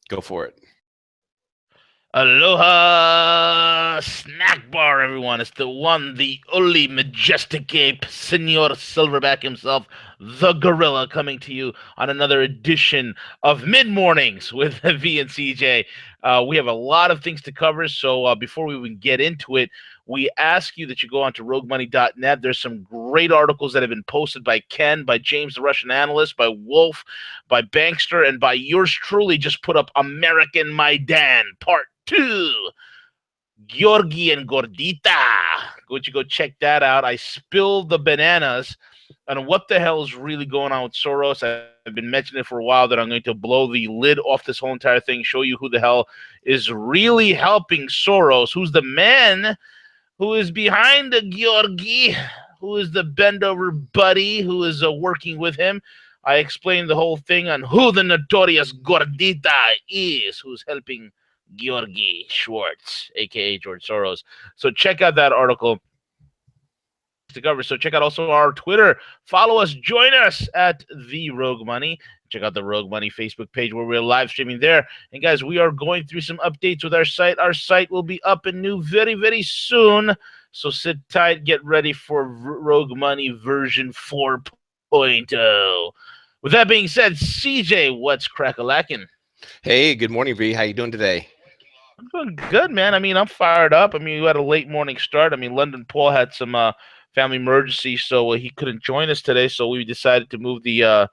Go for it. Aloha snack bar, everyone. It's the one, the only majestic ape, Senor Silverback himself, the gorilla, coming to you on another edition of Mid Mornings with V and CJ. We have a lot of things to cover, so before we even get into it, we ask you that you go on to roguemoney.net. There's some great articles that have been posted by Ken, by James the Russian Analyst, by Wolf, by Bankster, and by yours truly. Just put up American Maidan Part 2. Georgi and Gordita. Would you go check that out? I spilled the bananas on what the hell is really going on with Soros. I've been mentioning it for a while that I'm going to blow the lid off this whole entire thing, show you who the hell is really helping Soros, who's the man who is behind the Georgi, who is the bend over buddy who is working with him. I explained the whole thing on who the notorious Gordita is, who's helping Georgi Schwartz, aka George Soros. So check out that article to cover. So check out also our Twitter. Follow us, join us at the Rogue Money. Check out the Rogue Money Facebook page where we're live streaming there. And guys, we are going through some updates with our site. Our site will be up and new very, very soon. So sit tight, get ready for Rogue Money version 4.0. With that being said, CJ, what's crack-a-lackin'? Hey, good morning, V. How you doing today? I'm doing good, man. I mean, I'm fired up. I mean, we had a late morning start. I mean, London Paul had some family emergency, so he couldn't join us today. So we decided to move the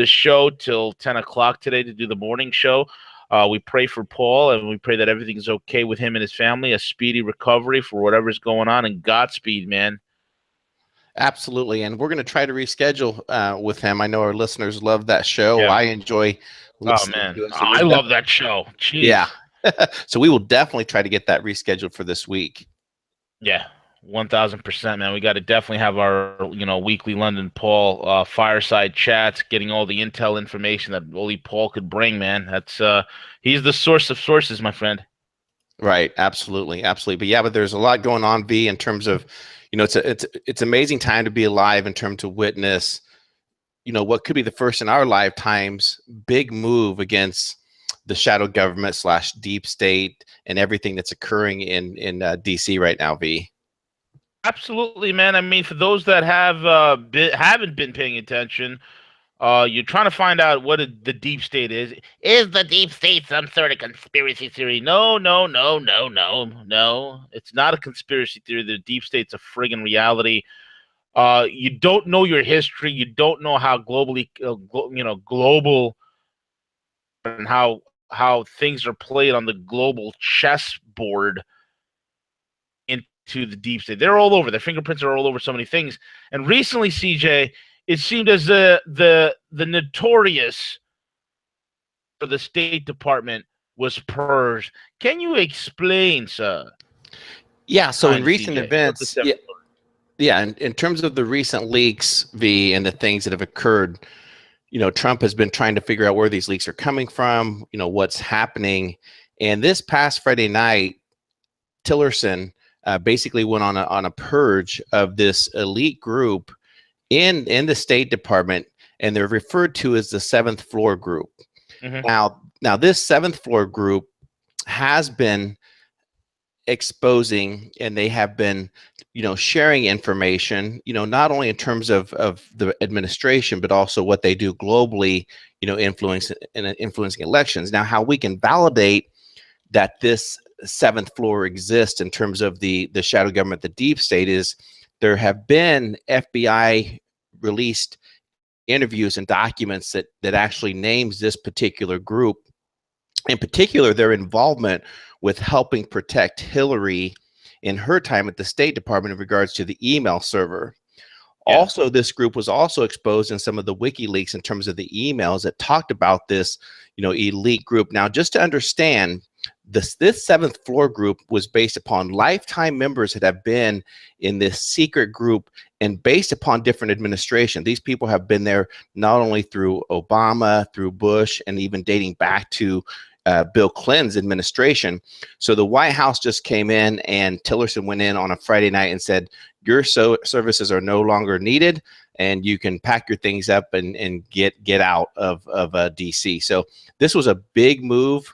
show till 10 o'clock today to do the morning show. We pray for Paul, and we pray that everything's okay with him and his family, a speedy recovery for whatever's going on, and Godspeed, man. Absolutely, and we're going to try to reschedule with him. I know our listeners love that show. Yeah. I enjoy listening man. to it. So I love that show. Jeez. Yeah. So we will definitely try to get that rescheduled for this week. Yeah, 1,000%, man. We got to definitely have our, weekly London Paul fireside chats, getting all the intel information that only Paul could bring, man. That's he's the source of sources, my friend. Right. Absolutely. Absolutely. But yeah, but there's a lot going on, V, in terms of, it's amazing time to be alive in terms of witness, what could be the first in our lifetimes big move against the shadow government / deep state and everything that's occurring in DC right now, V. Absolutely, man. I mean, for those that haven't been paying attention, you're trying to find out what the deep state is. Is the deep state some sort of conspiracy theory? No. It's not a conspiracy theory. The deep state's a friggin' reality. You don't know your history. You don't know how globally, global, and how things are played on the global chessboard into the deep state. They're all over. Their fingerprints are all over so many things. And recently, CJ, it seemed as the notorious for the State Department was purged. Can you explain, sir? Yeah. So in recent CJ, events, in terms of the recent leaks, V, and the things that have occurred, Trump has been trying to figure out where these leaks are coming from, what's happening. And this past Friday night, Tillerson basically went on a purge of this elite group in the State Department, and they're referred to as the Seventh Floor Group. Mm-hmm. Now this Seventh Floor Group has been exposing, and they have been, sharing information, not only in terms of the administration, but also what they do globally, influencing elections. Now, how we can validate that this seventh floor exists in terms of the shadow government, the deep state, is there have been FBI released interviews and documents that actually names this particular group, in particular their involvement with helping protect Hillary in her time at the State Department in regards to the email server. Yeah. Also, this group was also exposed in some of the WikiLeaks in terms of the emails that talked about this, elite group. Now, just to understand, this seventh floor group was based upon lifetime members that have been in this secret group and based upon different administration. These people have been there not only through Obama, through Bush, and even dating back to Bill Clinton's administration. So the White House just came in, and Tillerson went in on a Friday night and said, your services are no longer needed, and you can pack your things up and get out of DC. So this was a big move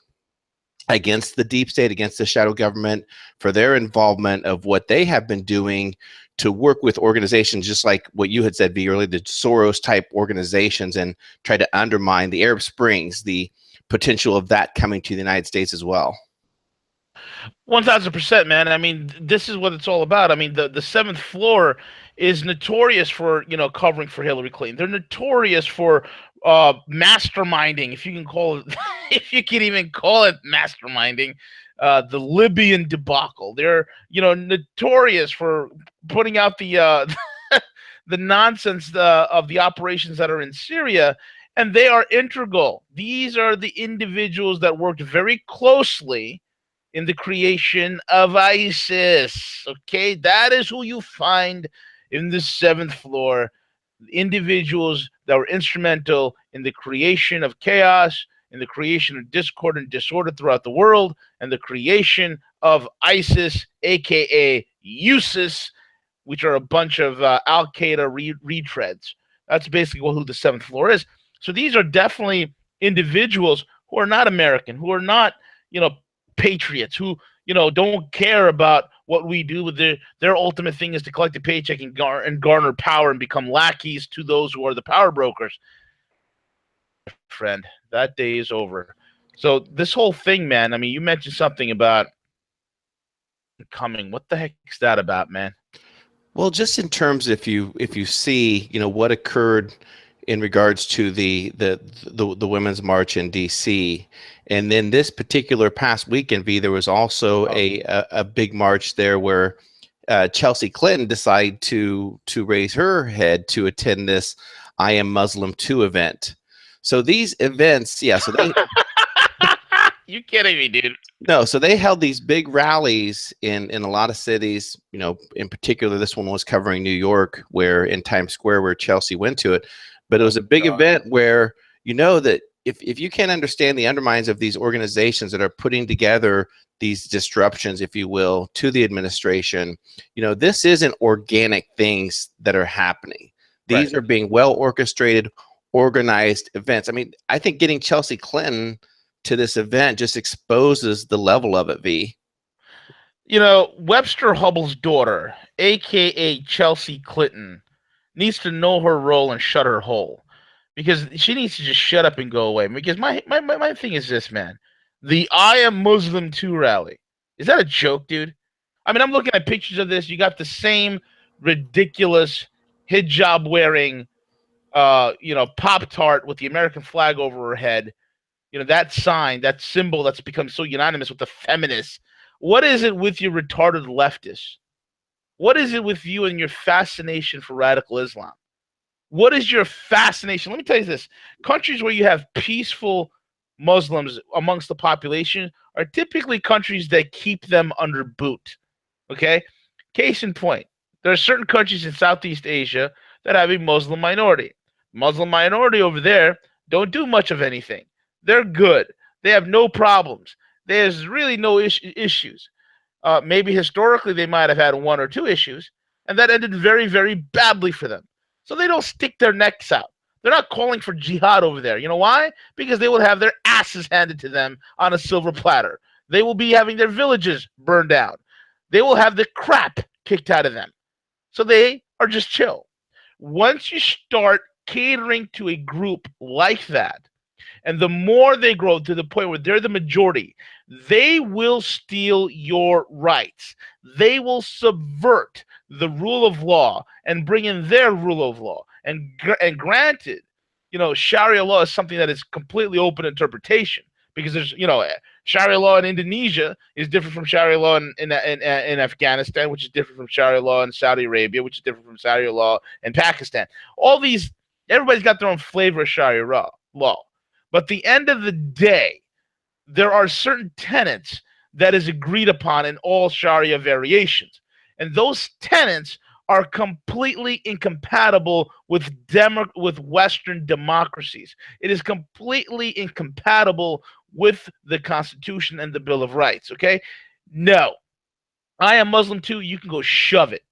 against the deep state, against the shadow government, for their involvement of what they have been doing to work with organizations just like what you had said, V, earlier, the Soros type organizations, and try to undermine the Arab Springs, the potential of that coming to the United States as well. 1000%, man. I mean, this is what it's all about. I mean, the seventh floor is notorious for covering for Hillary Clinton. They're notorious for masterminding, if you can call it, if you can even call it masterminding, the Libyan debacle. They're notorious for putting out the the nonsense of the operations that are in Syria, and they are integral. These are the individuals that worked very closely in the creation of ISIS. Okay, that is who you find in the seventh floor. Individuals that were instrumental in the creation of chaos, in the creation of discord and disorder throughout the world, and the creation of ISIS, aka USIS, which are a bunch of Al Qaeda retreads. That's basically who the seventh floor is. So these are definitely individuals who are not American, who are not, patriots, who don't care about what we do. With their ultimate thing is to collect a paycheck and garner power and become lackeys to those who are the power brokers. Friend, that day is over. So this whole thing, man, I mean, you mentioned something about coming. What the heck is that about, man? Well, just in terms, if you see, what occurred in regards to the Women's March in D.C., and then this particular past weekend, V, there was also a big march there where Chelsea Clinton decided to raise her head to attend this "I Am Muslim Too" event. So these events, yeah, so they. You kidding me, dude? No, so they held these big rallies in a lot of cities. In particular, this one was covering New York, where in Times Square, where Chelsea went to it. But it was a big event where that if you can't understand the undermines of these organizations that are putting together these disruptions, if you will, to the administration, this isn't organic things that are happening. These are being well orchestrated, organized events. I mean, I think getting Chelsea Clinton to this event just exposes the level of it, V. Webster Hubble's daughter, aka Chelsea Clinton, needs to know her role and shut her hole, because she needs to just shut up and go away. Because my thing is this, man. The "I Am Muslim Too" rally. Is that a joke, dude? I mean, I'm looking at pictures of this. You got the same ridiculous hijab wearing Pop-Tart with the American flag over her head. That sign, that symbol that's become so unanimous with the feminists. What is it with you retarded leftists? What is it with you and your fascination for radical Islam? What is your fascination? Let me tell you this. Countries where you have peaceful Muslims amongst the population are typically countries that keep them under boot. Okay? Case in point, there are certain countries in Southeast Asia that have a Muslim minority. Muslim minority over there don't do much of anything. They're good. They have no problems. There's really no issues. Maybe historically they might have had one or two issues, and that ended very, very badly for them. So they don't stick their necks out. They're not calling for jihad over there. You know why? Because they will have their asses handed to them on a silver platter. They will be having their villages burned down. They will have the crap kicked out of them. So they are just chill. Once you start catering to a group like that, and the more they grow to the point where they're the majority, they will steal your rights. They will subvert the rule of law and bring in their rule of law. And granted, Sharia law is something that is completely open interpretation, because there's, Sharia law in Indonesia is different from Sharia law in Afghanistan, which is different from Sharia law in Saudi Arabia, which is different from Sharia law in Pakistan. All these, everybody's got their own flavor of Sharia law. But at the end of the day, there are certain tenets that is agreed upon in all Sharia variations. And those tenets are completely incompatible with Western democracies. It is completely incompatible with the Constitution and the Bill of Rights, okay? No. I am Muslim too. You can go shove it.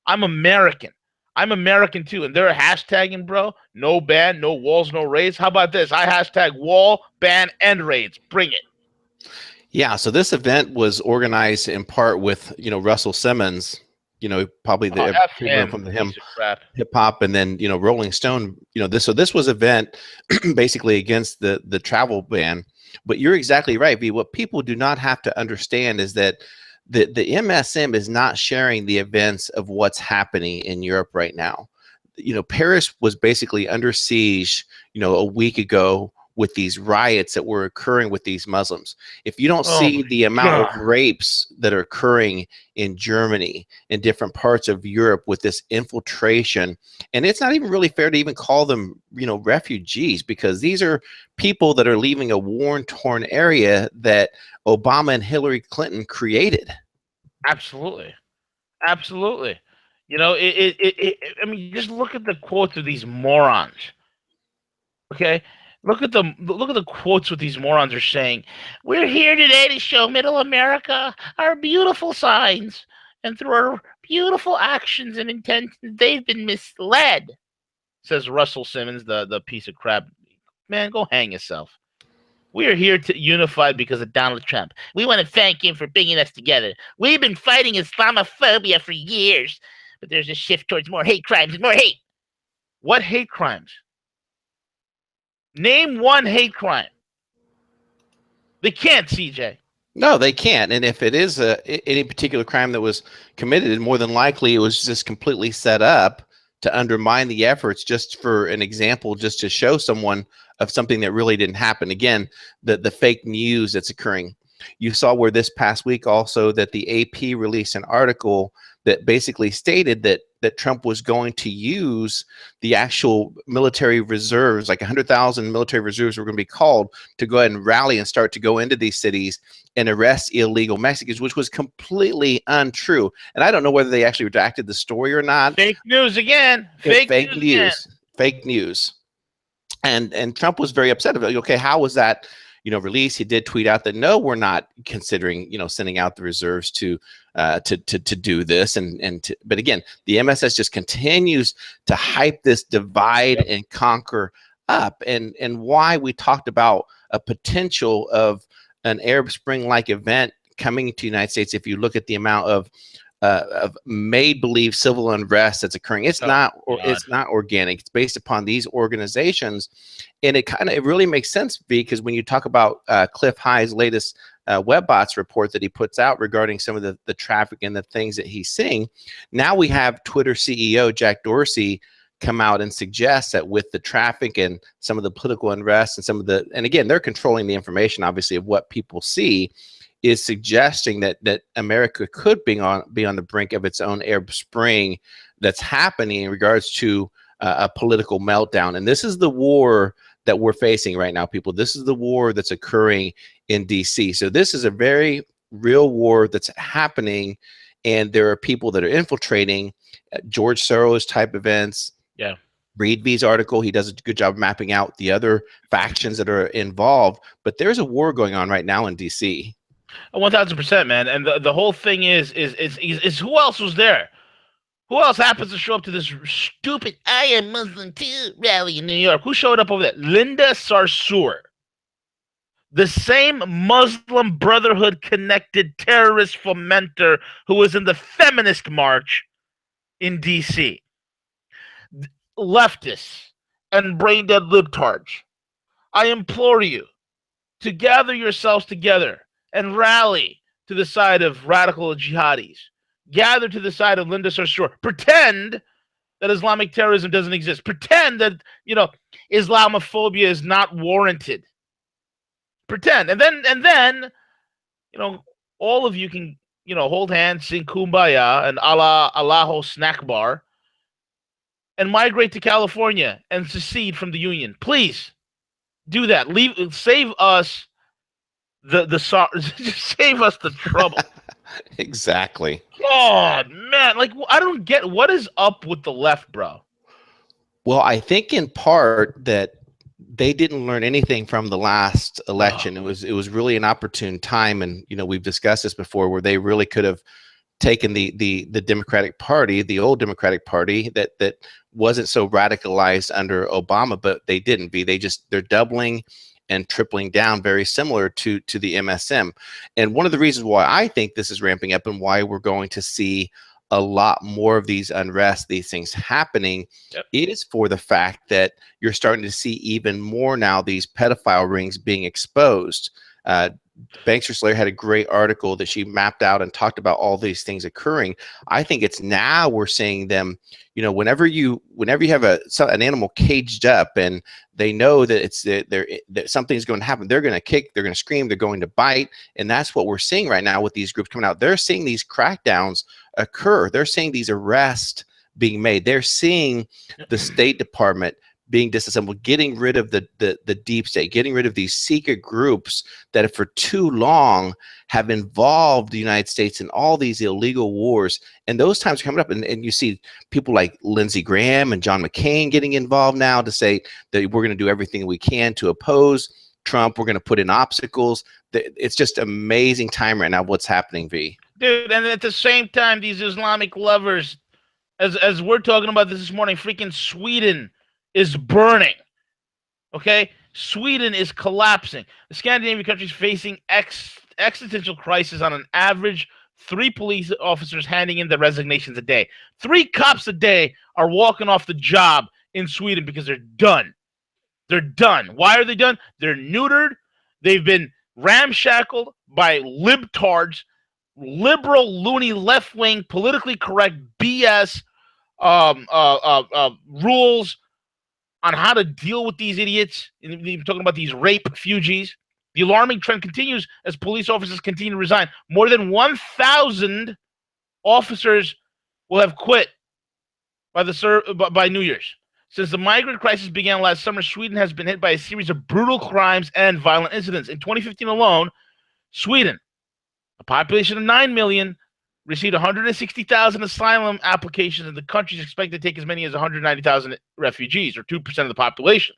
I'm American. I'm American too, and they're hashtagging, bro. No ban, no walls, no raids. How about this? I hashtag wall, ban, and raids. Bring it. Yeah, so this event was organized in part with, Russell Simmons, probably Oh, the F everyone him, from the piece of crap. hip hop, and then Rolling Stone. This was event basically against the travel ban. But you're exactly right, V. What people do not have to understand is that the MSM is not sharing the events of what's happening in Europe right now. Paris was basically under siege, a week ago with these riots that were occurring with these Muslims. If you don't Oh see my the amount of god. rapes that are occurring in Germany, in different parts of Europe with this infiltration, and it's not even really fair to even call them, refugees, because these are people that are leaving a war-torn area that Obama and Hillary Clinton created. Absolutely. Absolutely. I mean, just look at the quotes of these morons. Okay? Look at the quotes what these morons are saying. We're here today to show Middle America our beautiful signs. And through our beautiful actions and intentions, they've been misled, says Russell Simmons, the piece of crap. Man, go hang yourself. We are here to unify because of Donald Trump. We want to thank him for bringing us together. We've been fighting Islamophobia for years, but there's a shift towards more hate crimes and more hate. What hate crimes? Name one hate crime. They can't, CJ. No, they can't. And if it is any particular crime that was committed, more than likely it was just completely set up to undermine the efforts, just for an example, just to show someone of something that really didn't happen. Again, the fake news that's occurring. You saw where this past week also that the AP released an article that basically stated that Trump was going to use the actual military reserves, like 100,000 military reserves were going to be called to go ahead and rally and start to go into these cities and arrest illegal Mexicans, which was completely untrue. And I don't know whether they actually redacted the story or not. Fake news again. Fake news again. Fake news. And Trump was very upset about it. Okay, how was that released? He did tweet out that no, we're not considering sending out the reserves to do this, but again, the MSS just continues to hype this divide and conquer up, and why we talked about a potential of an Arab Spring like event coming to the United States. If you look at the amount of made-believe civil unrest that's occurring, it's not organic. It's based upon these organizations, and it really makes sense, because when you talk about Cliff High's latest WebBots report that he puts out regarding some of the traffic and the things that he's seeing, now we have Twitter CEO Jack Dorsey come out and suggest that with the traffic and some of the political unrest and and again, they're controlling the information, obviously, of what people see, is suggesting that America could be on the brink of its own Arab Spring that's happening in regards to a political meltdown. And this is the war that we're facing right now, people. This is the war that's occurring in DC. So this is a very real war that's happening, and there are people that are infiltrating George Soros type events. Yeah. Read V's article. He does a good job mapping out the other factions that are involved. But there's a war going on right now in DC. 1000%, man. And the whole thing is who else was there? Who else happens to show up to this stupid "I am Muslim too" rally in New York? Who showed up over there? Linda Sarsour, the same Muslim Brotherhood connected terrorist fomenter who was in the feminist march in DC. Leftists and brain dead libtards, I implore you to gather yourselves together and rally to the side of radical jihadis. Gather to the side of Linda Sarsour. Pretend that Islamic terrorism doesn't exist. Pretend that, Islamophobia is not warranted. Pretend. And then, all of you can, hold hands, sing Kumbaya and Allahu snack bar, and migrate to California and secede from the Union. Please do that. Save us save us the trouble. Exactly. God, man, I don't get what is up with the left, bro. Well, I think in part that they didn't learn anything from the last election. It was really an opportune time, and we've discussed this before, where they really could have taken the Democratic Party, the old Democratic Party that wasn't so radicalized under Obama, but they didn't be. They're doubling and tripling down, very similar to the MSM. And one of the reasons why I think this is ramping up and why we're going to see a lot more of these unrest, these things happening, Yep. is for the fact that you're starting to see even more now these pedophile rings being exposed. Bankster Slayer had a great article that she mapped out and talked about all these things occurring. I think it's now we're seeing them, whenever you have an animal caged up and they know that that something's going to happen, they're going to kick, they're going to scream, they're going to bite. And that's what we're seeing right now with these groups coming out. They're seeing these crackdowns occur. They're seeing these arrests being made. They're seeing the State Department being disassembled, getting rid of the deep state, getting rid of these secret groups that for too long have involved the United States in all these illegal wars. And those times are coming up, and you see people like Lindsey Graham and John McCain getting involved now to say that we're going to do everything we can to oppose Trump. We're going to put in obstacles. It's just amazing time right now what's happening, V. Dude, and at the same time, these Islamic lovers, as we're talking about this morning, freaking Sweden is burning. Okay? Sweden is collapsing. The Scandinavian countries facing existential crisis on an average 3 police officers handing in their resignations a day. 3 cops a day are walking off the job in Sweden because they're done. They're done. Why are they done? They're neutered. They've been ramshackled by libtards, liberal, loony, left-wing, politically correct BS rules on how to deal with these idiots. You're talking about these rape refugees. The alarming trend continues as police officers continue to resign. More than 1,000 officers will have quit by New Year's. Since the migrant crisis began last summer, Sweden has been hit by a series of brutal crimes and violent incidents. In 2015 alone, Sweden, a population of 9 million, received 160,000 asylum applications, and the country is expected to take as many as 190,000 refugees, or 2% of the population.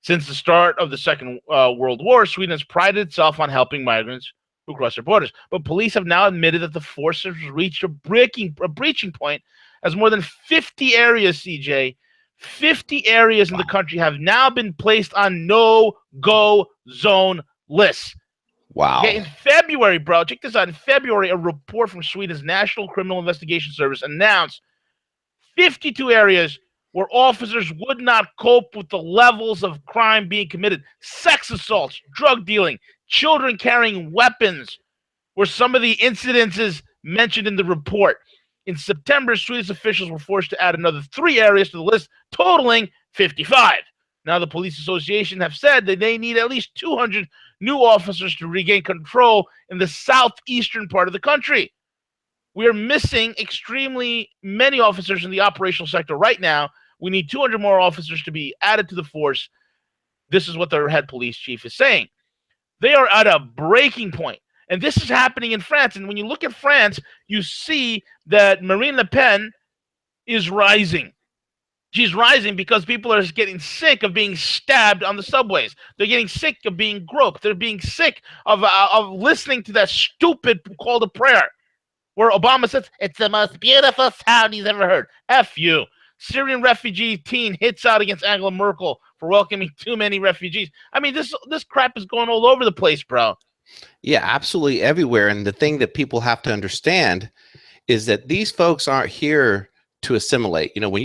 Since the start of the Second World War, Sweden has prided itself on helping migrants who cross their borders. But police have now admitted that the force has reached a breaching point, as more than 50 areas, CJ, 50 areas in the country have now been placed on no-go zone lists. Wow. Okay, in February, bro, check this out. In February, a report from Sweden's National Criminal Investigation Service announced 52 areas where officers would not cope with the levels of crime being committed. Sex assaults, drug dealing, children carrying weapons were some of the incidences mentioned in the report. In September, Swedish officials were forced to add another 3 areas to the list, totaling 55. Now, the police association have said that they need at least 200 new officers to regain control in the southeastern part of the country. We are missing extremely many officers in the operational sector right now. We need 200 more officers to be added to the force. This is what their head police chief is saying. They are at a breaking point. And this is happening in France. And when you look at France, you see that Marine Le Pen is rising. She's rising because people are getting sick of being stabbed on the subways. They're getting sick of being groped. They're being sick of listening to that stupid call to prayer where Obama says, it's the most beautiful sound he's ever heard. F you. Syrian refugee teen hits out against Angela Merkel for welcoming too many refugees. I mean, this crap is going all over the place, bro. Yeah, absolutely everywhere. And the thing that people have to understand is that these folks aren't here to assimilate. When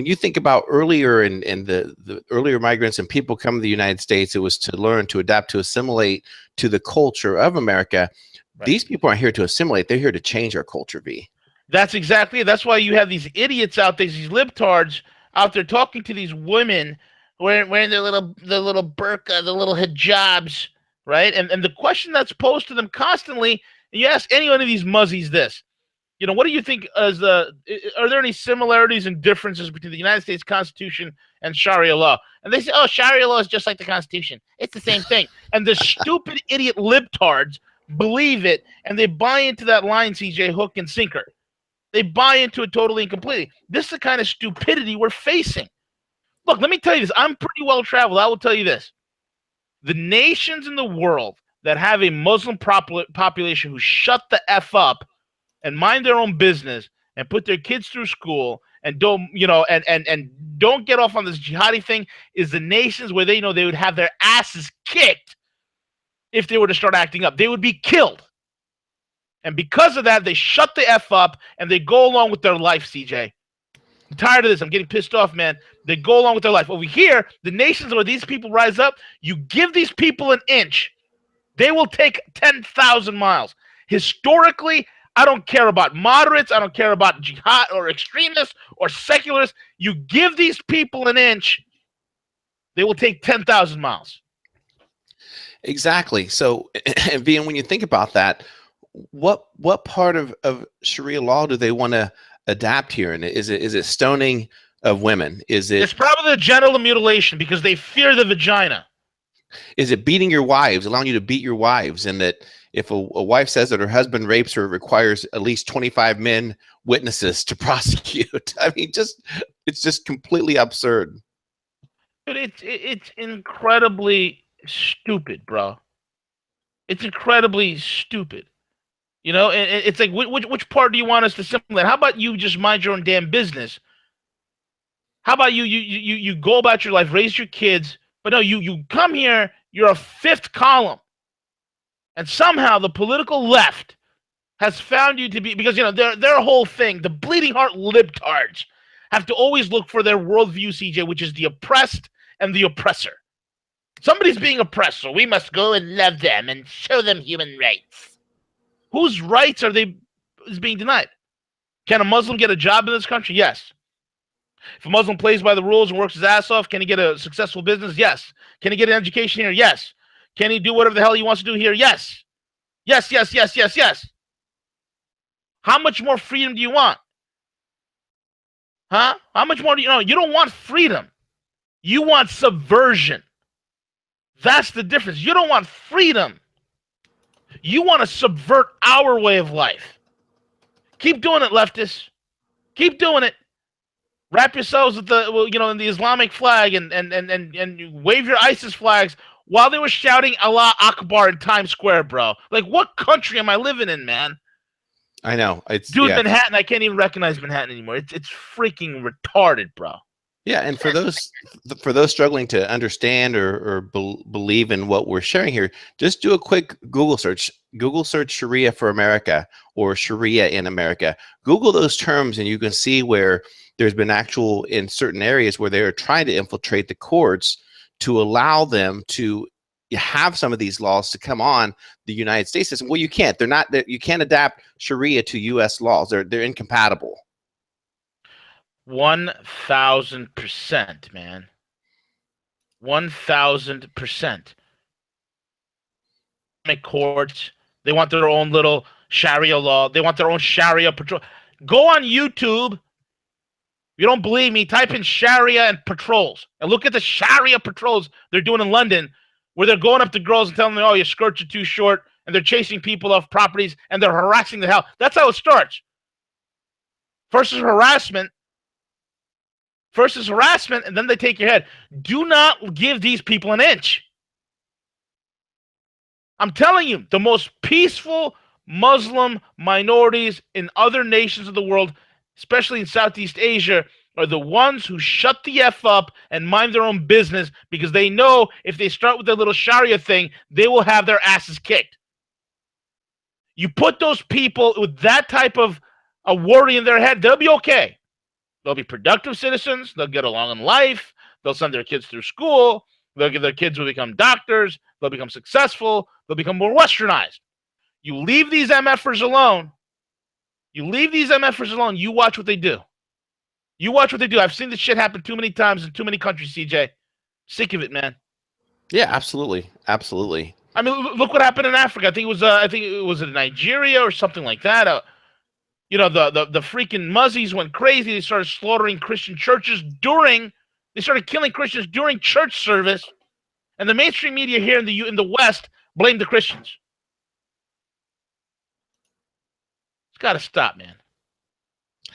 you think about earlier in the earlier migrants and people come to the United States, it was to learn, to adapt, to assimilate to the culture of America. Right. These people aren't here to assimilate. They're here to change our culture, V. That's exactly it. That's why you have these idiots out there, these libtards out there talking to these women wearing their little burqa, the little hijabs, right? And the question that's posed to them constantly, and you ask any one of these muzzies this, what do you think are there any similarities and differences between the United States Constitution and Sharia law? And they say, oh, Sharia law is just like the Constitution. It's the same thing. And the stupid idiot libtards believe it, and they buy into that line, CJ, hook and sinker. They buy into it totally and completely. This is the kind of stupidity we're facing. Look, let me tell you this. I'm pretty well traveled. I will tell you this. The nations in the world that have a Muslim population who shut the F up and mind their own business and put their kids through school and don't, and don't get off on this jihadi thing, is the nations where they know they would have their asses kicked if they were to start acting up. They would be killed. And because of that, they shut the F up and they go along with their life, CJ. I'm tired of this. I'm getting pissed off, man. They go along with their life. Over here, the nations where these people rise up, you give these people an inch, they will take 10,000 miles. Historically, I don't care about moderates. I don't care about jihad or extremists or secularists. You give these people an inch, they will take 10,000 miles. Exactly. So, Vian, when you think about that, what part of Sharia law do they want to adapt here? And is it stoning of women? It's probably the genital mutilation because they fear the vagina. Is it beating your wives, allowing you to beat your wives, and that if a wife says that her husband rapes her, it requires at least 25 men witnesses to prosecute? I mean, it's just completely absurd. But it's incredibly stupid, bro. It's incredibly stupid. You know, and it's like, which part do you want us to simulate? How about you just mind your own damn business? How about you go about your life, raise your kids, but no, you come here, you're a fifth column. And somehow the political left has found you to be, because, you know, their whole thing, the bleeding heart libtards have to always look for their worldview, CJ, which is the oppressed and the oppressor. Somebody's being oppressed, so we must go and love them and show them human rights. Whose rights is being denied? Can a Muslim get a job in this country? Yes. If a Muslim plays by the rules and works his ass off, can he get a successful business? Yes. Can he get an education here? Yes. Can he do whatever the hell he wants to do here? Yes. Yes, yes, yes, yes, yes. How much more freedom do you want? Huh? How much more do you know? You don't want freedom. You want subversion. That's the difference. You don't want freedom. You want to subvert our way of life. Keep doing it, leftists. Keep doing it. Wrap yourselves with in the Islamic flag and wave your ISIS flags while they were shouting Allah Akbar in Times Square, bro. Like, what country am I living in, man? I know. Manhattan. I can't even recognize Manhattan anymore. It's freaking retarded, bro. Yeah, and for those struggling to understand or believe in what we're sharing here, just do a quick Google search. Google search Sharia for America or Sharia in America. Google those terms, and you can see where there's been actual, in certain areas, where they're trying to infiltrate the courts to allow them to have some of these laws to come on the United States system. Well, you can't. You can't adapt Sharia to U.S. laws. They're incompatible. 1,000%, man. 1,000%. Courts, they want their own little Sharia law. They want their own Sharia patrol. Go on YouTube. If you don't believe me, type in Sharia and patrols and look at the Sharia patrols they're doing in London, where they're going up to girls and telling them, "Oh, your skirts are too short," and they're chasing people off properties and they're harassing the hell. That's how it starts. First is harassment, and then they take your head. Do not give these people an inch. I'm telling you, the most peaceful Muslim minorities in other nations of the world, especially in Southeast Asia, are the ones who shut the F up and mind their own business, because they know if they start with their little Sharia thing, they will have their asses kicked. You put those people with that type of a worry in their head, they'll be okay. They'll be productive citizens. They'll get along in life. They'll send their kids through school. Their kids will become doctors. They'll become successful. They'll become more westernized. You leave these MFers alone. You watch what they do. I've seen this shit happen too many times in too many countries, CJ. Sick of it, man. Yeah, absolutely. Absolutely. I mean, look what happened in Africa. I think it was in Nigeria or something like that. The freaking Muzzies went crazy. They started slaughtering Christian churches they started killing Christians during church service, and the mainstream media here in the West blamed the Christians. It's got to stop, man.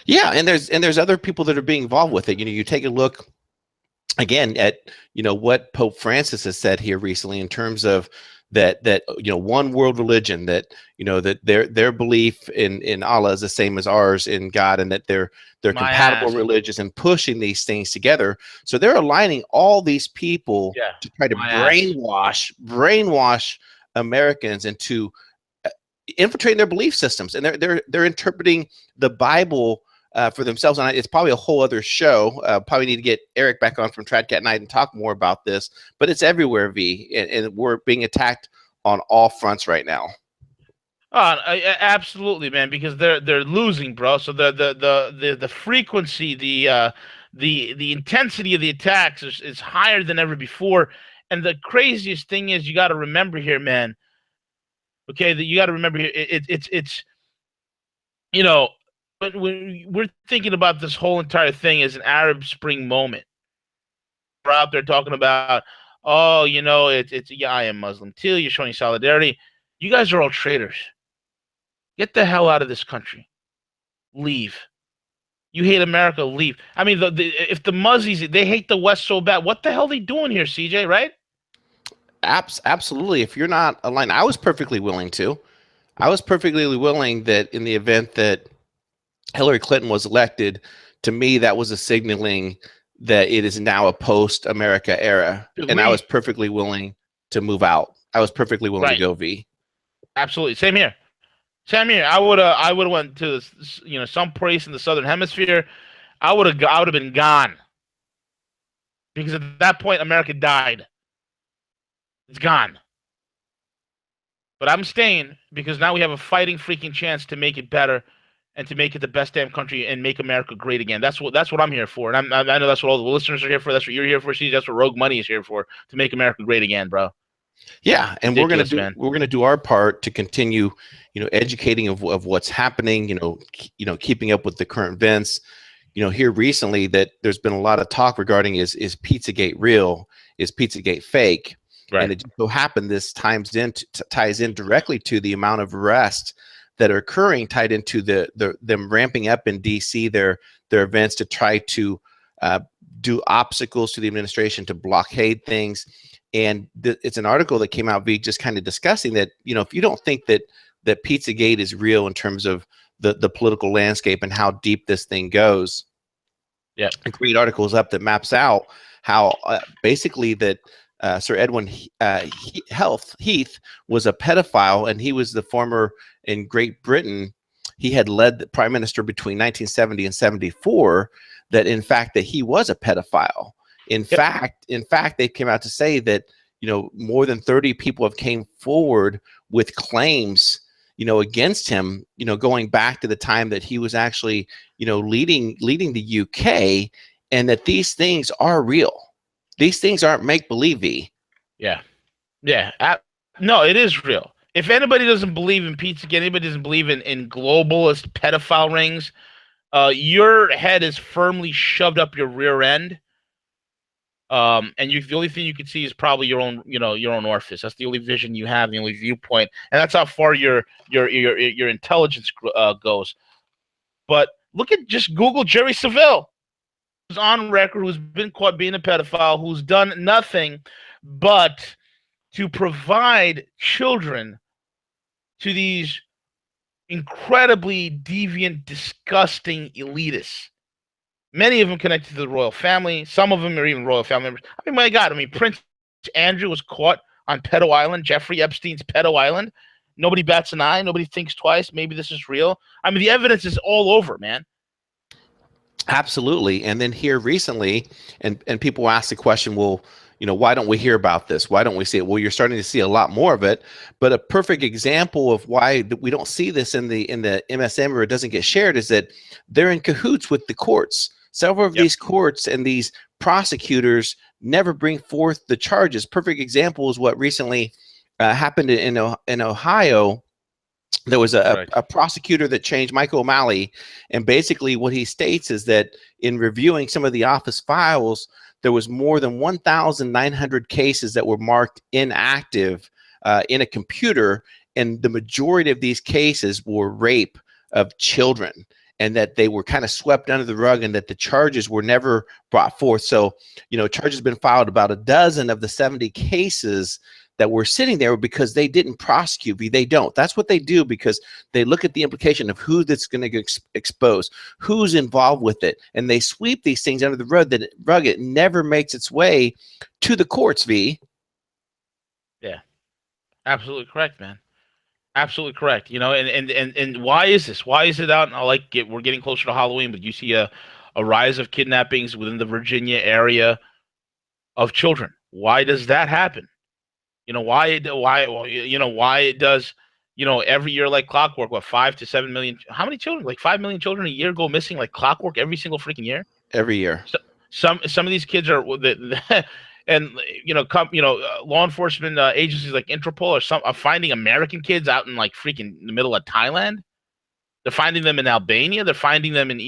Yeah, and there's other people that are being involved with it. You know, you take a look again, at what Pope Francis has said here recently in terms of that one world religion, that that their belief in Allah is the same as ours in God, and that they're My compatible ass. religions, and pushing these things together. So they're aligning all these people Yeah, to try to my ass. brainwash Americans into infiltrating their belief systems, and they're interpreting the Bible for themselves. And it's probably a whole other show. Probably need to get Eric back on from Tradcat Night and talk more about this. But it's everywhere, V, and we're being attacked on all fronts right now. Absolutely, man, because they're losing, bro. So the frequency, the intensity of the attacks is higher than ever before. And the craziest thing is, you got to remember here, man. Okay, that you got to remember here. It's when we're thinking about this whole entire thing as an Arab Spring moment, we're out there talking about, oh, it's yeah, I am Muslim too. You're showing solidarity. You guys are all traitors. Get the hell out of this country. Leave. You hate America. Leave. I mean, if the Muzzies, they hate the West so bad, what the hell are they doing here, CJ? Right? Absolutely. If you're not aligned, I was perfectly willing to. I was perfectly willing that in the event that Hillary Clinton was elected, to me, that was a signaling that it is now a post-America era. And I was perfectly willing to move out. I was perfectly willing to go, V. Absolutely. Same here. Same here. I would have went to some place in the Southern Hemisphere. I would have been gone. Because at that point, America died. It's gone. But I'm staying because now we have a fighting freaking chance to make it better and to make it the best damn country and make America great again. That's what I'm here for. And I know that's what all the listeners are here for. That's what you're here for, Steve. That's what Rogue Money is here for, to make America great again, bro. Yeah, and we're gonna do our part to continue, educating of what's happening. Keeping up with the current events. Here recently that there's been a lot of talk regarding is Pizzagate real? Is Pizzagate fake? Right. And it just so happened this ties in directly to the amount of arrests that are occurring, tied into them ramping up in DC their events to try to do obstacles to the administration, to blockade things. And it's an article that came out, V, just kind of discussing that, if you don't think that Pizzagate is real in terms of the political landscape and how deep this thing goes, yeah, a great article is up that maps out how basically that Sir Edwin Heath was a pedophile, and he was the former in Great Britain. He had led the prime minister between 1970 and 74. That in fact that he was a pedophile. In fact, they came out to say that more than 30 people have came forward with claims against him, going back to the time that he was actually leading the UK, and that these things are real. These things aren't make-believe. Yeah. No, it is real. If anybody doesn't believe in Pizzagate, anybody doesn't believe in globalist pedophile rings, your head is firmly shoved up your rear end. And the only thing you can see is probably your own orifice. That's the only vision you have, the only viewpoint, and that's how far your intelligence goes. But just Google Jerry Savelle, who's on record, who's been caught being a pedophile, who's done nothing but to provide children to these incredibly deviant, disgusting elitists. Many of them connected to the royal family. Some of them are even royal family members. I mean, my God. I mean, Prince Andrew was caught on Pedo Island, Jeffrey Epstein's Pedo Island. Nobody bats an eye. Nobody thinks twice. Maybe this is real. I mean, the evidence is all over, man. Absolutely. And then here recently, and people ask the question, well, why don't we hear about this? Why don't we see it? Well, you're starting to see a lot more of it. But a perfect example of why we don't see this in the MSM, or it doesn't get shared, is that they're in cahoots with the courts. Several of these courts and these prosecutors never bring forth the charges. Perfect example is what recently happened in Ohio. There was a prosecutor that changed, Michael O'Malley, and basically what he states is that in reviewing some of the office files, there was more than 1,900 cases that were marked inactive in a computer, and the majority of these cases were rape of children. and that they were kind of swept under the rug, and that the charges were never brought forth. So, charges have been filed about a dozen of the 70 cases that were sitting there because they didn't prosecute. They don't. That's what they do, because they look at the implication of who that's going to get exposed, who's involved with it, and they sweep these things under the rug. It never makes its way to the courts. Yeah, absolutely correct, man. Absolutely correct. And why is this? Why is it out? And we're getting closer to Halloween, but you see a rise of kidnappings within the Virginia area of children. Why does that happen? Why it does, every year like clockwork, what, 5 to 7 million, how many children, like 5 million children a year go missing like clockwork every single freaking year? Every year. So, some of these kids are and law enforcement agencies like Interpol are finding American kids out in like freaking the middle of Thailand. They're finding them in Albania. They're finding them in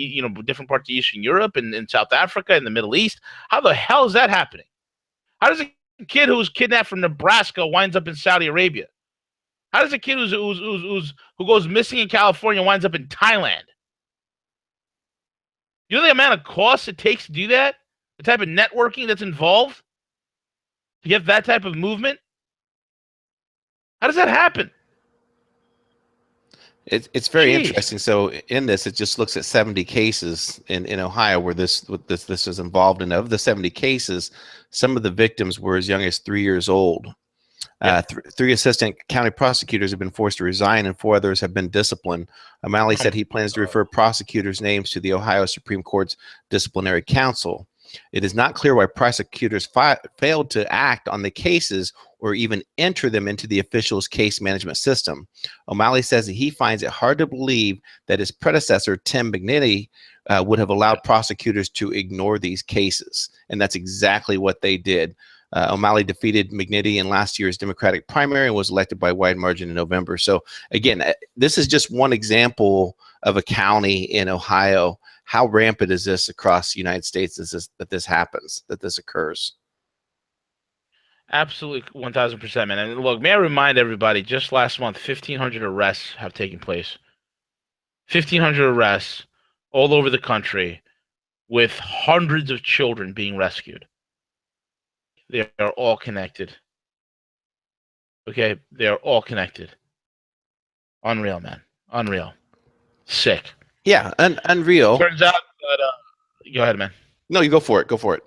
different parts of Eastern Europe and in South Africa and the Middle East. How the hell is that happening? How does a kid who was kidnapped from Nebraska winds up in Saudi Arabia? How does a kid who goes missing in California winds up in Thailand? You know the amount of costs it takes to do that? The type of networking that's involved to get that type of movement? How does that happen? It's very interesting. So in this, it just looks at 70 cases in Ohio where this is involved. And of the 70 cases, some of the victims were as young as 3 years old. Yep. Three assistant county prosecutors have been forced to resign, and 4 others have been disciplined. O'Malley said he plans to refer prosecutors' names to the Ohio Supreme Court's Disciplinary Council. It is not clear why prosecutors failed to act on the cases or even enter them into the official's case management system. O'Malley says that he finds it hard to believe that his predecessor, Tim McNitty, would have allowed prosecutors to ignore these cases. And that's exactly what they did. O'Malley defeated McNitty in last year's Democratic primary and was elected by a wide margin in November. So again, this is just one example of a county in Ohio. How rampant is this across the United States that this happens, that this occurs? Absolutely, 1,000%, man. And look, may I remind everybody, just last month, 1,500 arrests have taken place. 1,500 arrests all over the country, with hundreds of children being rescued. They are all connected. Okay, they are all connected. Unreal, man. Unreal. Sick. Yeah, unreal. Turns out that go ahead, man. No, you go for it. Go for it.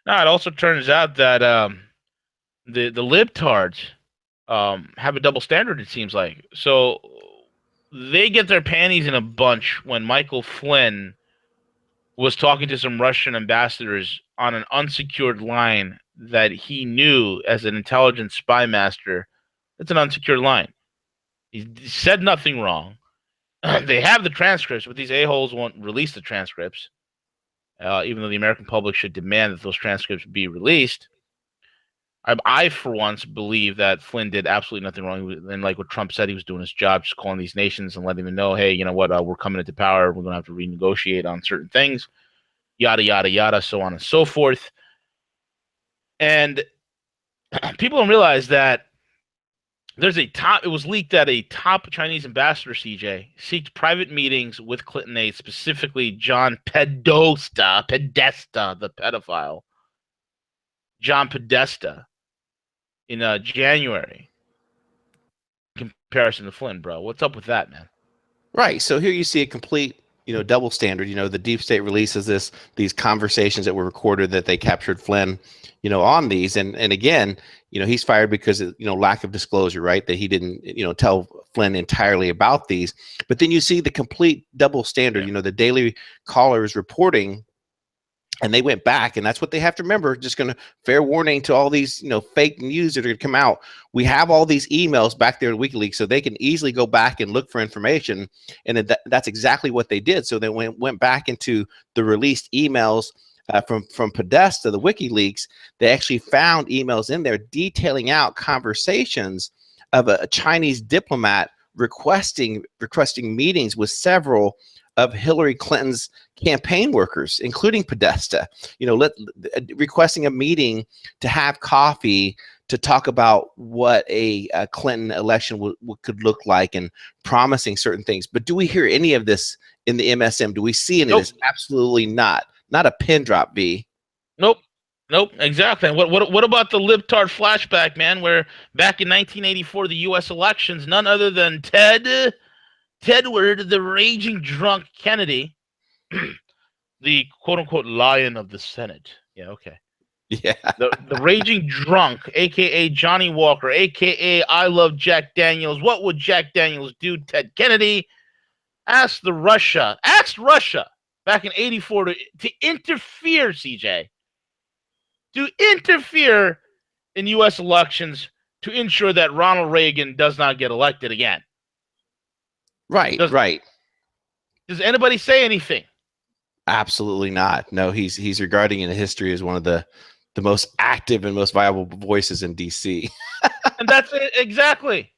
No, it also turns out that the libtards have a double standard, it seems like. So they get their panties in a bunch when Michael Flynn was talking to some Russian ambassadors on an unsecured line that he knew as an intelligence spy master. It's an unsecured line. He said nothing wrong. They have the transcripts, but these a-holes won't release the transcripts, even though the American public should demand that those transcripts be released. I for once, believe that Flynn did absolutely nothing wrong. And like what Trump said, he was doing his job, just calling these nations and letting them know, hey, you know what, we're coming into power. We're going to have to renegotiate on certain things, yada, yada, yada, so on and so forth. And people don't realize that it was leaked that a top Chinese ambassador, CJ, seeked private meetings with Clinton aides, specifically John Podesta, the pedophile, John Podesta, in January. In comparison to Flynn, bro. What's up with that, man? Right. So here you see a complete, double standard. The deep state releases these conversations that were recorded that they captured Flynn, on these. And again, he's fired because of, lack of disclosure, right? That he didn't, tell Flynn entirely about these. But then you see the complete double standard. The Daily Caller is reporting, and they went back, and that's what they have to remember. Just going to fair warning to all these, fake news that are going to come out. We have all these emails back there at WikiLeaks, so they can easily go back and look for information. And that's exactly what they did. So they went back into the released emails from Podesta, the WikiLeaks. They actually found emails in there detailing out conversations of a Chinese diplomat requesting meetings with several of Hillary Clinton's campaign workers, including Podesta, requesting a meeting to have coffee to talk about what a Clinton election could look like and promising certain things. But do we hear any of this in the MSM? Do we see any of this? Absolutely not. Not a pin drop, V. Nope. Nope, exactly. And what about the libtard flashback, man, where back in 1984, the U.S. elections, none other than Tedward, the raging drunk Kennedy, the quote-unquote lion of the Senate. Yeah, okay. Yeah. The raging drunk, a.k.a. Johnny Walker, a.k.a. I love Jack Daniels. What would Jack Daniels do? Ted Kennedy asked Russia back in 84 to interfere, CJ. To interfere in U.S. elections to ensure that Ronald Reagan does not get elected again. Right. Does anybody say anything? Absolutely not. No, he's regarding in history as one of the most active and most viable voices in D.C. And that's it, exactly.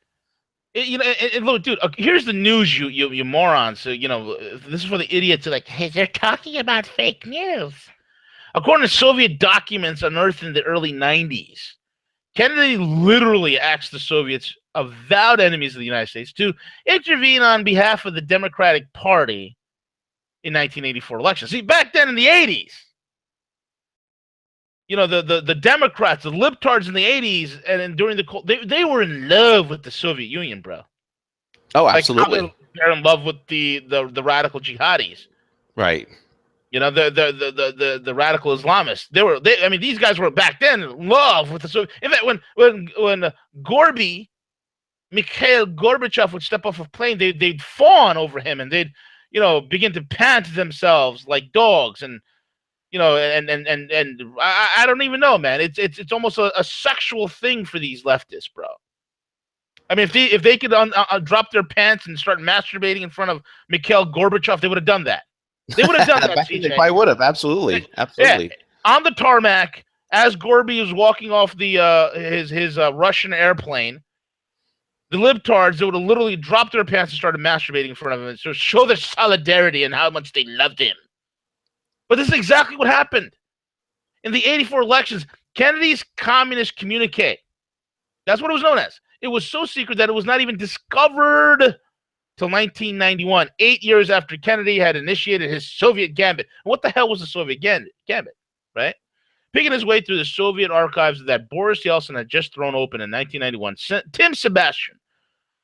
And look, dude, here's the news, you morons. So, this is for the idiots who are like, hey, they're talking about fake news. According to Soviet documents unearthed in the early 90s, Kennedy literally asked the Soviets, avowed enemies of the United States, to intervene on behalf of the Democratic Party in 1984 elections. See, back then in the 80s, the Democrats, the libtards in the 80s, and during the Cold, they were in love with the Soviet Union, bro. Oh, absolutely. Like, they're in love with the radical jihadis. Right. The radical Islamists. These guys were back then in love with the Soviet. In fact, when Mikhail Gorbachev would step off a plane, they'd fawn over him and they'd begin to pant themselves like dogs, and I don't even know, man. It's almost a sexual thing for these leftists, bro. I mean, if they could drop their pants and start masturbating in front of Mikhail Gorbachev, they would have done that. They would have done that. They probably would have. Absolutely. Yeah, on the tarmac, as Gorby was walking off the his Russian airplane, the libtards, they would have literally dropped their pants and started masturbating in front of him, and so show their solidarity and how much they loved him. But this is exactly what happened in the '84 elections. Kennedy's communist communique. That's what it was known as. It was so secret that it was not even discovered till 1991, 8 years after Kennedy had initiated his Soviet gambit. What the hell was the Soviet gambit, right? Picking his way through the Soviet archives that Boris Yeltsin had just thrown open in 1991, Tim Sebastian,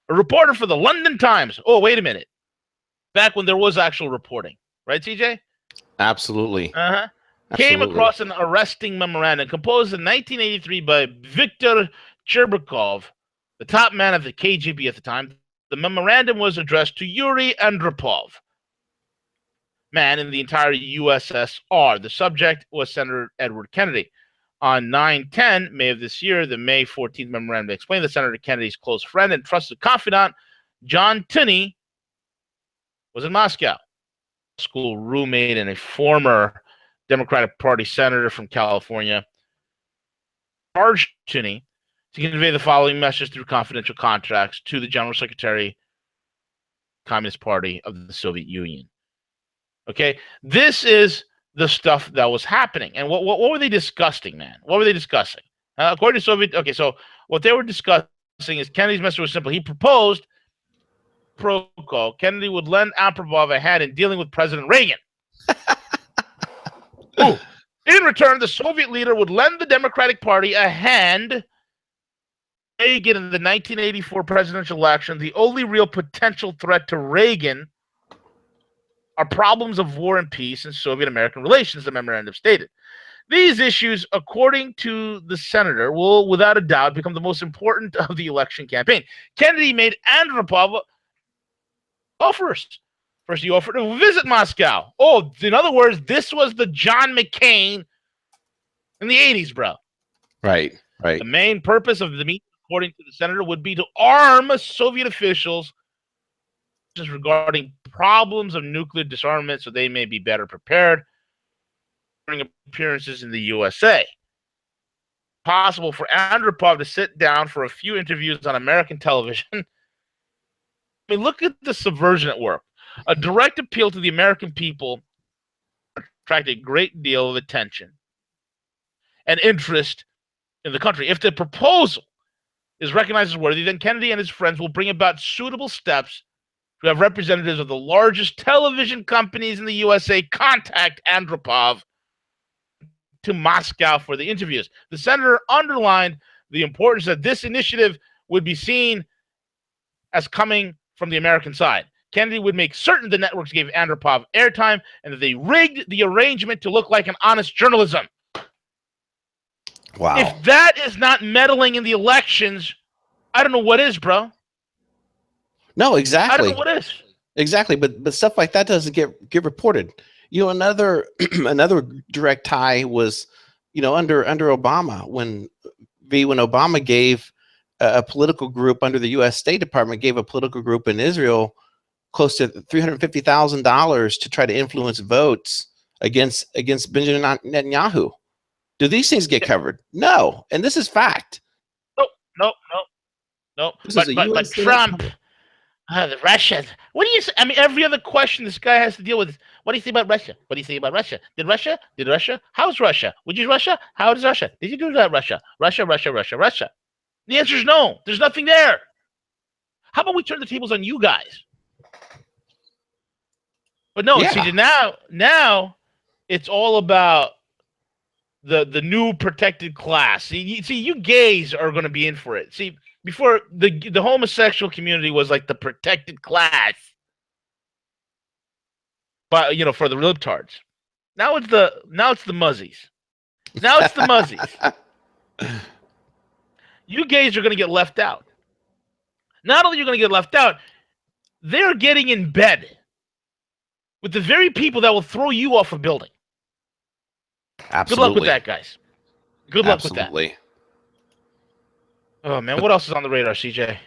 a reporter for the London Times. Oh, wait a minute. Back when there was actual reporting, right, TJ? Absolutely. Came across an arresting memorandum composed in 1983 by Viktor Cherbakov, the top man of the KGB at the time. The memorandum was addressed to Yuri Andropov, man in the entire USSR. The subject was Senator Edward Kennedy. On 9/10, May of this year, the May 14th memorandum explained that Senator Kennedy's close friend and trusted confidant, John Tinney, was in Moscow. School roommate and a former Democratic Party senator from California charged Tinney to convey the following message through confidential contracts to the General Secretary, Communist Party of the Soviet Union. Okay, this is the stuff that was happening. And what were they discussing, man? What were they discussing? According to Soviet, okay, so what they were discussing is Kennedy's message was simple. He proposed protocol. Kennedy would lend Andropov a hand in dealing with President Reagan. In return, the Soviet leader would lend the Democratic Party a hand Reagan in the 1984 presidential election. The only real potential threat to Reagan are problems of war and peace and Soviet-American relations, the memorandum stated. These issues, according to the senator, will without a doubt become the most important of the election campaign. Kennedy made Andropov offers. First, he offered to visit Moscow. Oh, in other words, this was the John McCain in the 80s, bro. Right. The main purpose of the meeting, according to the senator, would be to arm Soviet officials regarding problems of nuclear disarmament so they may be better prepared during appearances in the USA. Possible for Andropov to sit down for a few interviews on American television. I mean, look at the subversion at work. A direct appeal to the American people attract a great deal of attention and interest in the country. If the proposal is recognized as worthy, then Kennedy and his friends will bring about suitable steps to have representatives of the largest television companies in the USA contact Andropov to Moscow for the interviews. The senator underlined the importance that this initiative would be seen as coming from the American side. Kennedy would make certain the networks gave Andropov airtime and that they rigged the arrangement to look like an honest journalism. Wow. If that is not meddling in the elections, I don't know what is, bro. No, exactly. I don't know what is. Exactly, but stuff like that doesn't get reported. You know, another direct tie was, you know, under Obama when Obama gave a political group under the U.S. State Department gave a political group in Israel close to $350,000 to try to influence votes against Benjamin Netanyahu. Do these things get covered? No, and this is fact. No. But Trump, the Russians. What do you say? I mean, every other question this guy has to deal with is, what do you say about Russia? What do you say about Russia? Did Russia? How's Russia? Would you Russia? How is Russia? Did you do that, Russia? Russia. The answer is no. There's nothing there. How about we turn the tables on you guys? But no, see, now it's all about the new protected class. See, you gays are going to be in for it. See, before the homosexual community was like the protected class, but you know, for the libtards. Now it's the muzzies. Now it's the muzzies. You gays are going to get left out. Not only are you going to get left out, they're getting in bed with the very people that will throw you off a building. Absolutely. Good luck with that, guys. Good luck with that. Oh man, what else is on the radar, CJ?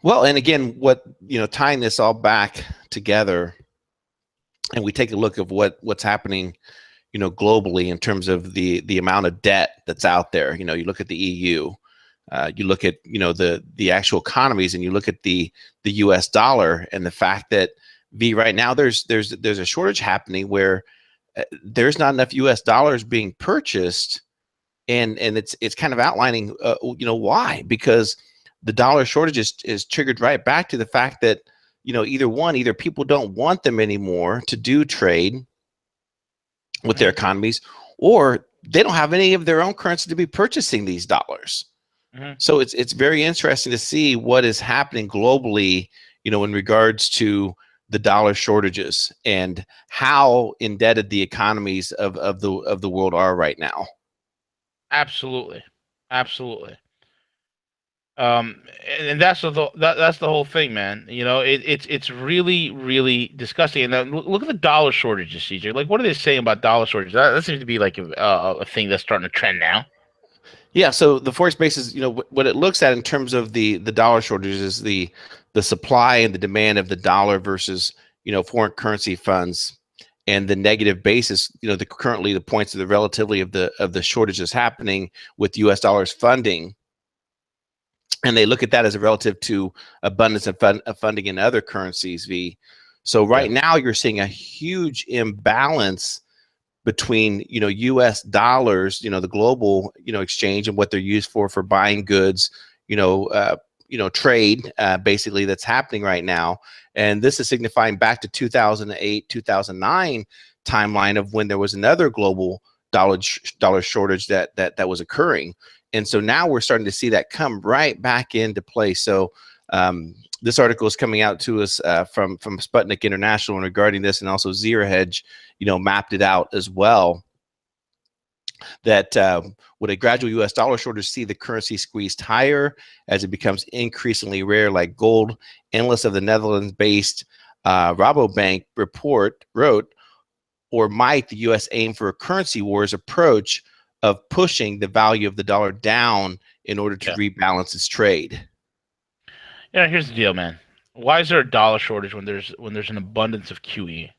Well, and again, tying this all back together, and we take a look of what's happening, globally in terms of the amount of debt that's out there. You look at the EU, you look at the actual economies, and you look at the U.S. dollar, and the fact that right now there's a shortage happening where there's not enough U.S. dollars being purchased. And it's kind of outlining, why, because the dollar shortage is triggered right back to the fact that, either people don't want them anymore to do trade with their economies, or they don't have any of their own currency to be purchasing these dollars. So it's very interesting to see what is happening globally, in regards to the dollar shortages and how indebted the economies of the world are right now. Absolutely. And that's the whole thing, man. It's really, really disgusting. And look at the dollar shortages, CJ. Like, what are they saying about dollar shortages? That seems to be like a thing that's starting to trend now. Yeah. So the Forex basis, what it looks at in terms of the dollar shortages is the supply and the demand of the dollar versus foreign currency funds. And the negative basis, currently the points of the relativity of the shortages happening with U.S. dollars funding, and they look at that as a relative to abundance of funding in other currencies. So right now you're seeing a huge imbalance between U.S. dollars, the global exchange, and what they're used for buying goods, trade, basically, that's happening right now. And this is signifying back to 2008, 2009 timeline of when there was another global dollar shortage that was occurring. And so now we're starting to see that come right back into play. So this article is coming out to us from Sputnik International regarding this, and also Zero Hedge, mapped it out as well. That would a gradual U.S. dollar shortage see the currency squeezed higher as it becomes increasingly rare, like gold. Analysts of the Netherlands-based Rabobank wrote, or might the U.S. aim for a currency wars approach of pushing the value of the dollar down in order to rebalance its trade? Yeah, here's the deal, man. Why is there a dollar shortage when there's an abundance of QE?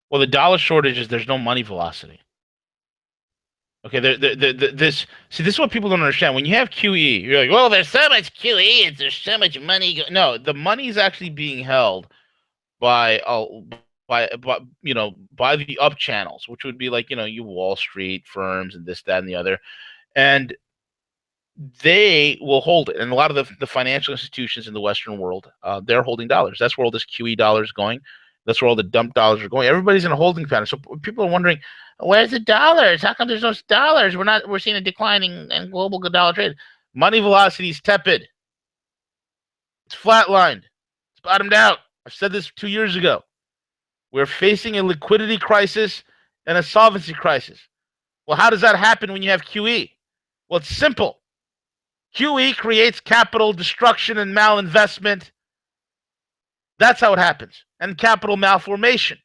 Well, the dollar shortage is there's no money velocity. Okay, this is what people don't understand. When you have QE, you're like, well, there's so much QE, there's so much money. No, the money is actually being held by the up channels, which would be like you Wall Street firms and this, that, and the other, and they will hold it. And a lot of the financial institutions in the Western world, they're holding dollars. That's where all this QE dollars is going. That's where all the dump dollars are going. Everybody's in a holding pattern. So people are wondering, where's the dollars? How come there's no dollars? We're seeing a decline in global dollar trade. Money velocity is tepid. It's flatlined. It's bottomed out. I've said this 2 years ago. We're facing a liquidity crisis and a solvency crisis. Well, how does that happen when you have QE? Well, it's simple. QE creates capital destruction and malinvestment. That's how it happens. And capital malformation.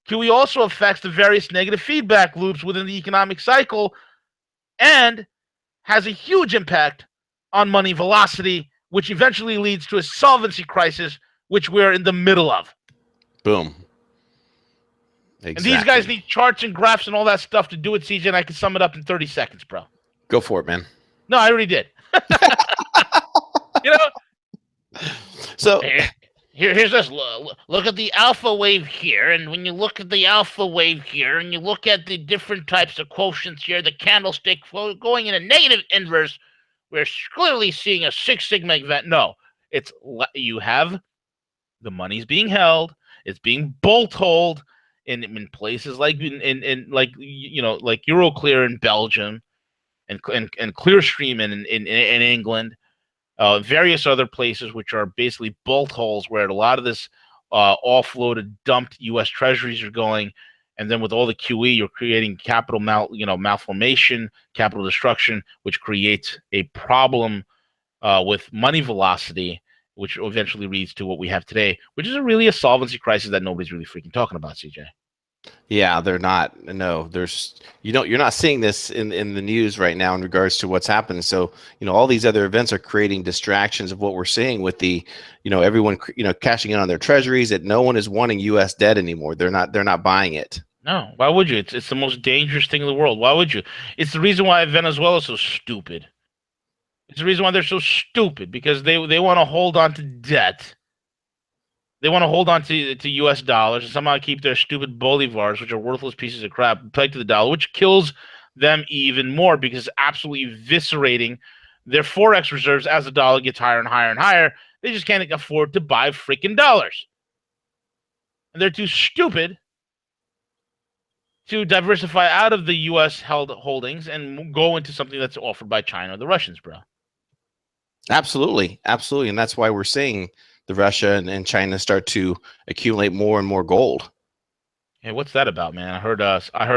QE also affects the various negative feedback loops within the economic cycle and has a huge impact on money velocity, which eventually leads to a solvency crisis, which we're in the middle of. Boom. Exactly. And these guys need charts and graphs and all that stuff to do it, CJ, and I can sum it up in 30 seconds, bro. Go for it, man. No, I already did. So here's this. Look at the alpha wave here, and when you look at the alpha wave here, and you look at the different types of quotients here, the candlestick going in a negative inverse, we're clearly seeing a Six Sigma event. No, it's you have the money's being held, it's being bolt hold in places like in like like Euroclear in Belgium, and Clearstream in England. Various other places which are basically bolt holes where a lot of this offloaded, dumped U.S. Treasuries are going, and then with all the QE, you're creating capital malformation, capital destruction, which creates a problem with money velocity, which eventually leads to what we have today, which is really a solvency crisis that nobody's really freaking talking about, CJ. Yeah, they're not. No, you're not seeing this in the news right now in regards to what's happening. So, all these other events are creating distractions of what we're seeing with the, everyone, cashing in on their treasuries, that no one is wanting US debt anymore. They're not buying it. No, why would you? It's the most dangerous thing in the world. Why would you? It's the reason why Venezuela is so stupid. It's the reason why they're so stupid, because they want to hold on to debt. They want to hold on to U.S. dollars and somehow keep their stupid bolivars, which are worthless pieces of crap, pegged to the dollar, which kills them even more because it's absolutely eviscerating their forex reserves as the dollar gets higher and higher and higher. They just can't afford to buy freaking dollars. And they're too stupid to diversify out of the U.S. held holdings and go into something that's offered by China or the Russians, bro. Absolutely. Absolutely. And that's why we're seeing the Russia and China start to accumulate more and more gold. Hey, what's that about, man? I heard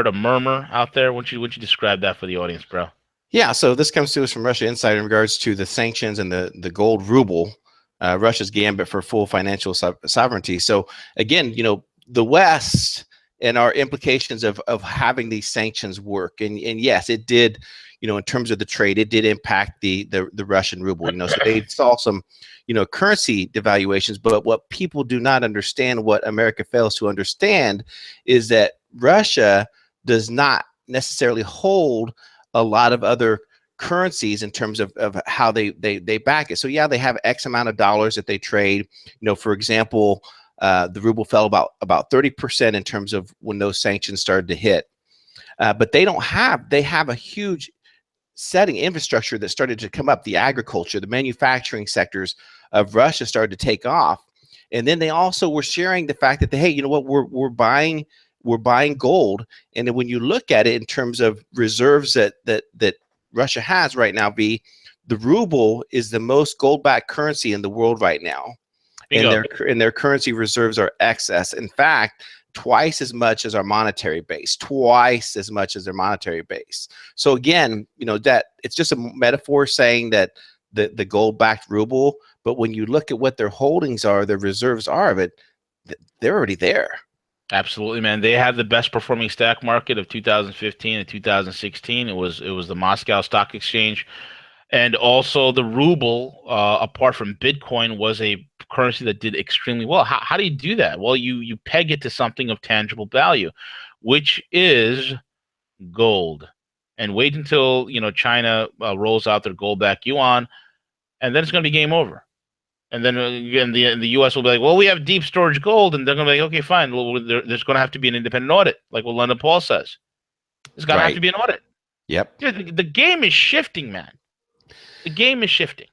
a murmur out there. Why don't you describe that for the audience, bro? Yeah, so this comes to us from Russia Insider in regards to the sanctions and the gold ruble, Russia's gambit for full financial sovereignty. So again, the West and our implications of having these sanctions work, and yes, it did. In terms of the trade, it did impact the Russian ruble. So they saw some, currency devaluations. But what people do not understand, what America fails to understand, is that Russia does not necessarily hold a lot of other currencies in terms of how they back it. So yeah, they have X amount of dollars that they trade. For example, the ruble fell about 30% in terms of when those sanctions started to hit. But they have a huge setting infrastructure that started to come up. The agriculture, the manufacturing sectors of Russia started to take off. And then they also were sharing the fact that, hey, you know what, we're buying gold. And then when you look at it in terms of reserves that Russia has right now, the ruble is the most gold-backed currency in the world right now. And their currency reserves are excess. In fact, twice as much as our monetary base, twice as much as their monetary base. So again, that it's just a metaphor saying that the gold-backed ruble, but when you look at what their holdings are, their reserves are of it, they're already there. Absolutely, man. They had the best performing stock market of 2015 and 2016. It was the Moscow Stock Exchange. And also the ruble, apart from Bitcoin, was a currency that did extremely well. How do you do that? Well, you peg it to something of tangible value, which is gold. And wait until China rolls out their gold-backed yuan, and then it's going to be game over. And then again, the U.S. will be like, well, we have deep storage gold, and they're going to be like, okay, fine. Well, there's going to have to be an independent audit, like what London Paul says. There's going to have to Right. be an audit. Yep. Dude, the game is shifting, man. The game is shifting.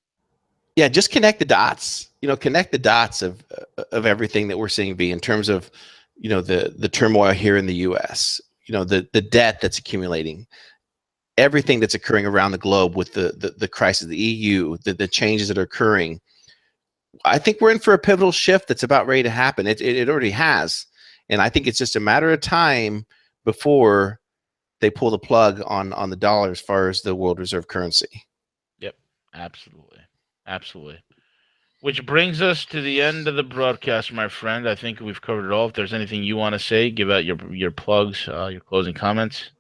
Yeah, just connect the dots. Connect the dots of everything that we're seeing be in terms of, the turmoil here in the U.S. The debt that's accumulating, everything that's occurring around the globe with the crisis, the EU, the changes that are occurring. I think we're in for a pivotal shift that's about ready to happen. It already has, and I think it's just a matter of time before they pull the plug on the dollar as far as the world reserve currency. Yep, absolutely, absolutely. Which brings us to the end of the broadcast, my friend. I think we've covered it all. If there's anything you want to say, give out your plugs, your closing comments.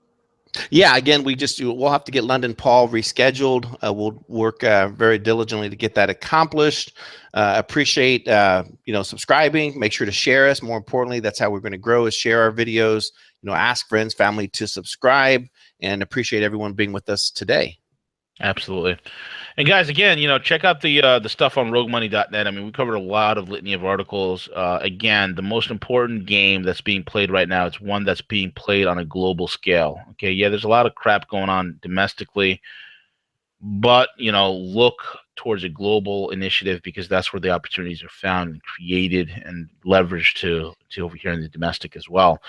Yeah, again, we'll have to get London Paul rescheduled. We'll work very diligently to get that accomplished. Appreciate subscribing. Make sure to share us. More importantly, that's how we're going to grow, is share our videos. Ask friends, family to subscribe, and appreciate everyone being with us today. Absolutely. And guys, again, check out the stuff on roguemoney.net. I mean, we covered a lot of litany of articles. Again, the most important game that's being played right now, it's one that's being played on a global scale. Okay, yeah, there's a lot of crap going on domestically, but look towards a global initiative, because that's where the opportunities are found and created and leveraged to over here in the domestic as well.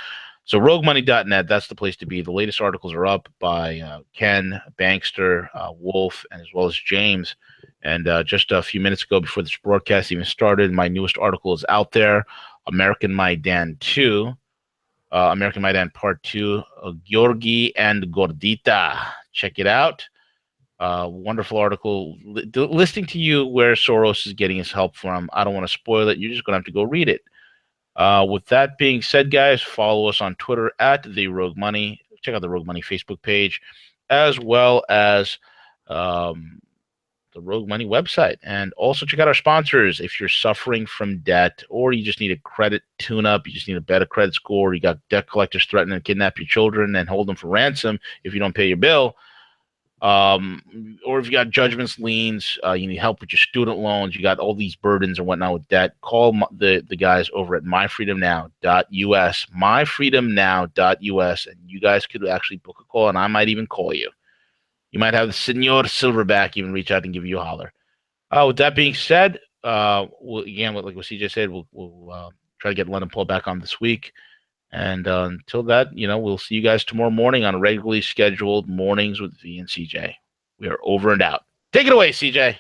So roguemoney.net, that's the place to be. The latest articles are up by Ken, Bankster, Wolf, and as well as James. And just a few minutes ago, before this broadcast even started, my newest article is out there, American Maidan 2, American Maidan Part 2, Georgi and Gordita. Check it out. Wonderful article listing to you where Soros is getting his help from. I don't want to spoil it. You're just going to have to go read it. With that being said, guys, follow us on Twitter at The Rogue Money. Check out the Rogue Money Facebook page, as well as the Rogue Money website. And also check out our sponsors. If you're suffering from debt, or you just need a credit tune-up, you just need a better credit score, you got debt collectors threatening to kidnap your children and hold them for ransom if you don't pay your bill, or if you got judgments, liens, you need help with your student loans, you got all these burdens and whatnot with debt, call the guys over at myfreedomnow.us, myfreedomnow.us, and you guys could actually book a call, and I might even call you. You might have the Senor Silverback even reach out and give you a holler. With that being said, again, like what CJ said, we'll try to get London Paul back on this week. And until that, we'll see you guys tomorrow morning on regularly scheduled mornings with V and CJ. We are over and out. Take it away, CJ.